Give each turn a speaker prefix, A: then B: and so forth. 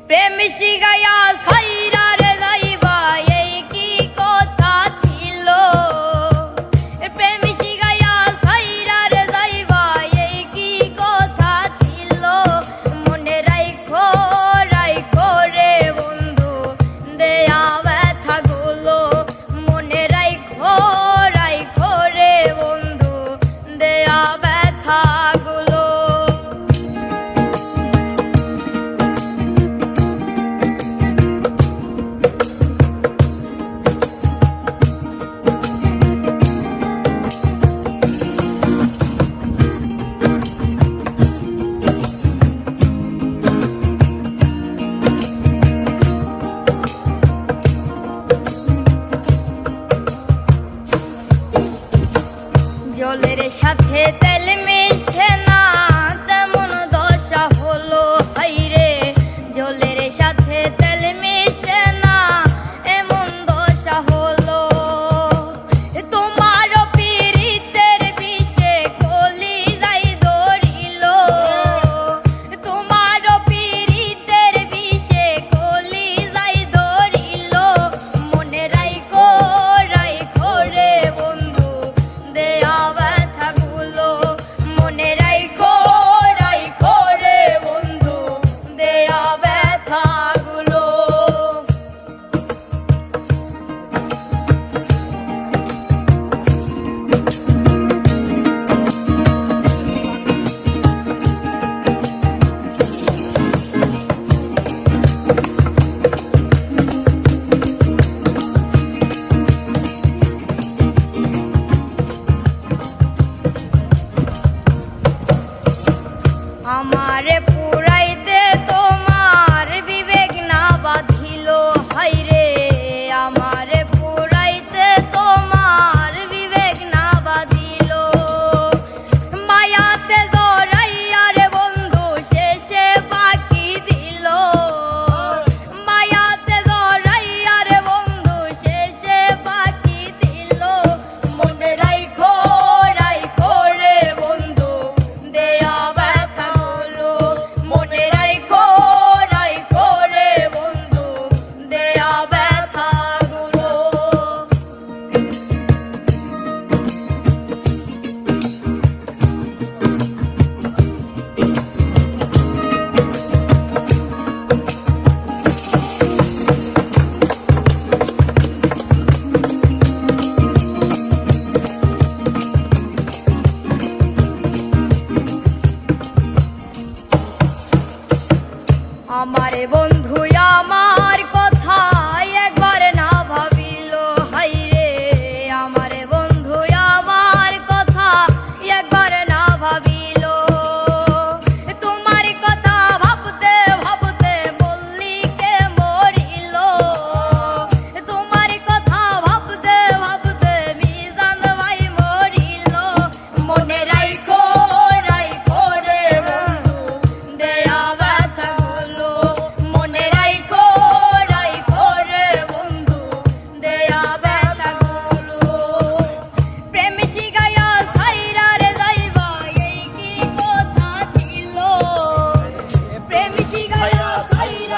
A: প্রেম শিখাইয়া সাইরার যাইবা এই কি কথা ছিল। প্রেম শিখাইয়া সাইরার যাইবা এই কি কথা ছিল। মনে রাইখো রাইখো রে বন্ধু দেয়া ব্যথাগুলো। মনে রাইখো রাইখো রে বন্ধু দেয়া ব্যথাগুলো। জলের সাথে তেল মিশে না তেমন দশা হলো হাইরে। জলের সাথে তেল মিশে না এমন দশা হলো। তোমার পীড়িতের বিষে কলি যাই ধরিল। তোমার পীড়িতের বিষে কলি যাই ধরিল। মনে রাইখো রাইখো রে বন্ধু দেয়া ব্যথাগুলো। মনে রাইখো রাইখো রে বন্ধু দেয়া ব্যথাগুলো। আমারে পুরাইতে তোমার বিবেক না বাঁধিল হাইরে। আমারে পুরাইতে তোমার বিবেক না বাঁধিল। মায়াতে জড়াইয়া রে বন্ধু শেষে বাকি দিল। মায়াতে জড়াইয়া রে বন্ধু শেষে বাকি দিল। মনে রাইখো রাইখো রে বন্ধু দেয়া ব্যথাগুলো। মনে রাইখো রাইখো রে বন্ধু দেয়া ব্যথাগুলো। আমারে বন্ধু আমার কথা একবার না ভাবিল হাইরে। আমারে বন্ধু আমার কথা একবার না ভাবিল। তোমার কথা ভাবতে ভাবতে মল্লিকে মরিল। তোমার কথা ভাবতে ভাবতে মিজান ভাই মরিল। মনে রাইখো রাইখো রে বন্ধু দেয়া ব্যথাগুলো। মনে রাইখো রাইখো রে বন্ধু দেয়া ব্যথাগুলো। প্রেম শিখাইয়া সাইরার যাইবা এই কি কথা ছিল। প্রেম শিখাইয়া সাইরা